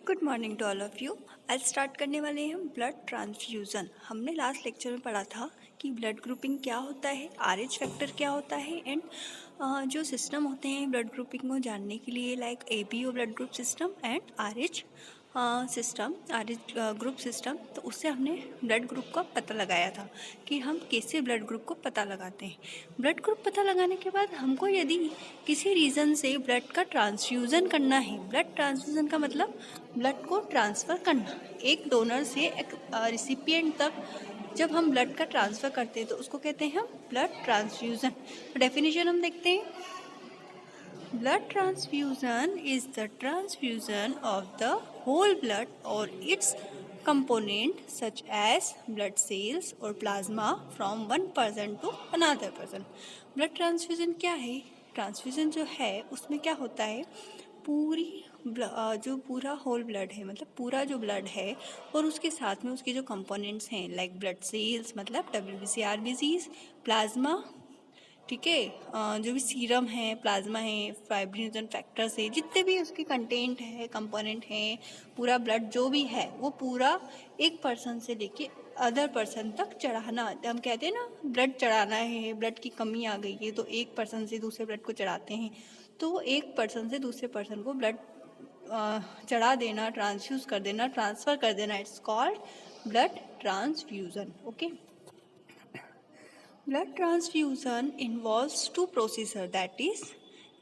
Good morning to all of you. आज start करने वाले हैं हम ब्लड ट्रांसफ्यूज़न। हमने लास्ट लेक्चर में पढ़ा था कि ब्लड ग्रुपिंग क्या होता है, आरएच फैक्टर क्या होता है एंड जो सिस्टम होते हैं ब्लड ग्रुपिंग को जानने के लिए like ABO blood group system and RH system, RH group system. तो उससे हमने ब्लड ग्रुप का पता लगाया था कि हम कैसे ब्लड ग्रुप को पता लगाते हैं। ब्लड ग्रुप पता लगाने के बाद हमको यदि किसी रीज़न से ब्लड का ट्रांसफ्यूज़न करना है, ब्लड ट्रांसफ्यूज़न का मतलब ब्लड को ट्रांसफ़र करना एक डोनर से एक रिसिपिएंट तक। जब हम ब्लड का ट्रांसफ़र करते हैं तो उसको कहते हैं हम ब्लड ट्रांसफ्यूज़न। तो डेफिनेशन हम देखते हैं। Blood transfusion is the transfusion of the whole blood or its component such as blood cells or plasma from one person to another person. Blood transfusion क्या है? ट्रांसफ्यूज़न जो है उसमें क्या होता है, जो पूरा होल ब्लड है मतलब पूरा जो ब्लड है और उसके साथ में उसके जो कंपोनेंट्स हैं लाइक ब्लड सेल्स मतलब WBC RBCs, प्लाज्मा, ठीक है, जो भी सीरम है, प्लाज्मा है, फाइब्रिनोजन फैक्टर्स है, जितने भी उसके कंटेंट है, कंपोनेंट हैं, पूरा ब्लड जो भी है वो पूरा एक पर्सन से लेके अदर पर्सन तक चढ़ाना। हम कहते हैं ना ब्लड चढ़ाना है, ब्लड की कमी आ गई है तो एक पर्सन से दूसरे ब्लड को चढ़ाते हैं। तो एक पर्सन से दूसरे पर्सन को ब्लड चढ़ा देना, ट्रांसफ्यूज़ कर देना, ट्रांसफ़र कर देना, it's called blood transfusion. Okay. Blood transfusion involves two procedures, that is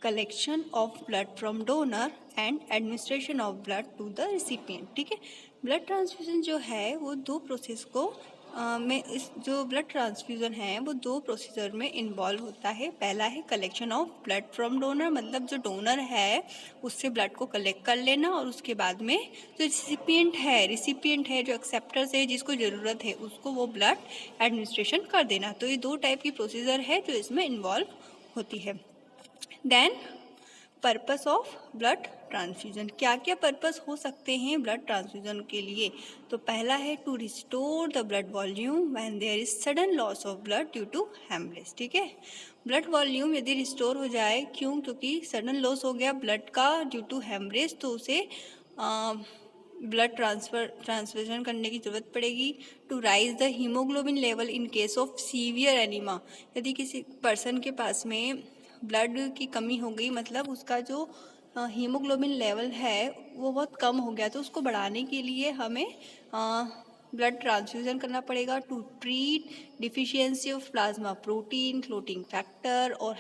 collection of blood from donor and administration of blood to the recipient। ठीक है, ब्लड ट्रांसफ्यूज़न जो है वो दो प्रोसेस को में इस जो ब्लड ट्रांसफ्यूज़न है वो दो प्रोसीजर में इन्वॉल्व होता है। पहला है collection of blood from donor, मतलब जो डोनर है उससे ब्लड को कलेक्ट कर लेना और उसके बाद में जो रिसिपिएंट है जो एक्सेप्टर्स है जिसको ज़रूरत है उसको वो ब्लड एडमिनिस्ट्रेशन कर देना। तो ये दो टाइप की प्रोसीजर है जो इसमें इन्वॉल्व होती है। Then purpose of blood transfusion, क्या क्या पर्पस हो सकते हैं ब्लड ट्रांसफ्यूज़न के लिए। तो पहला है to restore the blood volume when there is sudden loss of blood due to haemorrhage. ठीक है, ब्लड वॉल्यूम यदि रिस्टोर हो जाए, क्योंकि सडन लॉस हो गया ब्लड का ड्यू टू हेमरेज, तो उसे ब्लड ट्रांसफ्यूजन करने की ज़रूरत पड़ेगी। To raise the haemoglobin level in case of severe anaemia, यदि किसी पर्सन के पास में ब्लड की कमी हो गई मतलब उसका जो हीमोग्लोबिन लेवल है वो बहुत कम हो गया, तो उसको बढ़ाने के लिए हमें ब्लड ट्रांसफ्यूजन करना पड़ेगा। To treat deficiency of plasma protein, clotting factor और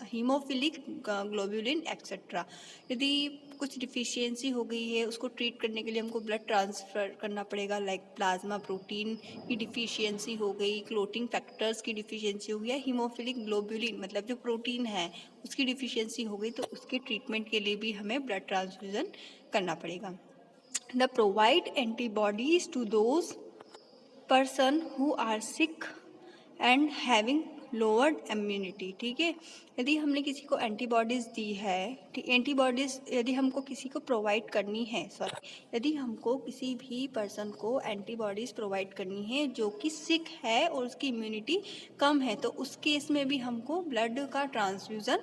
हीमोफिलिक ग्लोबुलिन एक्सेट्रा। यदि कुछ डिफिशियंसी हो गई है उसको ट्रीट करने के लिए हमको ब्लड ट्रांसफ़र करना पड़ेगा, लाइक प्लाज्मा प्रोटीन की डिफिशियंसी हो गई, क्लोटिंग फैक्टर्स की डिफिशियंसी हो गई, हीमोफिलिक ग्लोबुलिन मतलब जो प्रोटीन है उसकी डिफिशियंसी हो गई, तो उसके ट्रीटमेंट के लिए भी हमें ब्लड ट्रांसफ्यूज़न करना पड़ेगा। The provide antibodies to those person who are sick and having lowered immunity. ठीक है, यदि हमने किसी को एंटीबॉडीज़ दी है, ठीक, एंटीबॉडीज़ यदि हमको किसी को प्रोवाइड करनी है, यदि हमको किसी भी पर्सन को एंटीबॉडीज़ प्रोवाइड करनी है जो कि सिक है और उसकी इम्यूनिटी कम है, तो उस केस में भी हमको ब्लड का ट्रांसफ्यूज़न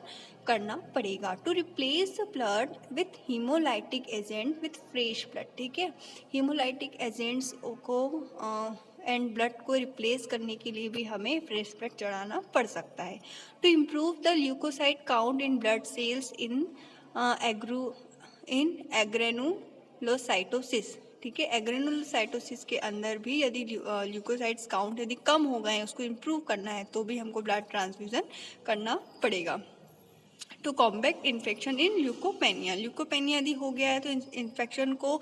करना पड़ेगा। To replace the blood with haemolytic agent with fresh blood. ठीक है, हीमोलाइटिक एजेंट्स को एंड ब्लड को रिप्लेस करने के लिए भी हमें फ्रेश ब्लड चढ़ाना पड़ सकता है। To improve the leukocyte count in blood cells in agranulocytosis. ठीक है, एग्रेनुलोसाइटोसिस के अंदर भी यदि ल्यूकोसाइट्स काउंट यदि कम हो गए हैं, उसको इम्प्रूव करना है, तो भी हमको ब्लड ट्रांसफ्यूज़न करना पड़ेगा। To combat infection in leukopenia, leukopenia यदि हो गया है तो इन्फेक्शन को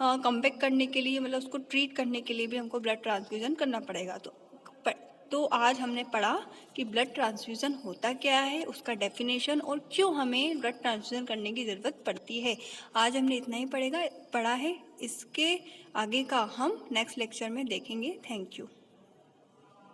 कॉम्बैट करने के लिए मतलब उसको ट्रीट करने के लिए भी हमको ब्लड ट्रांसफ्यूज़न करना पड़ेगा। तो आज हमने पढ़ा कि ब्लड ट्रांसफ्यूज़न होता क्या है, उसका डेफिनेशन और क्यों हमें ब्लड ट्रांसफ्यूज़न करने की ज़रूरत पड़ती है। आज हमने इतना ही पढ़ा है, इसके आगे का हम नेक्स्ट लेक्चर में देखेंगे। Thank you.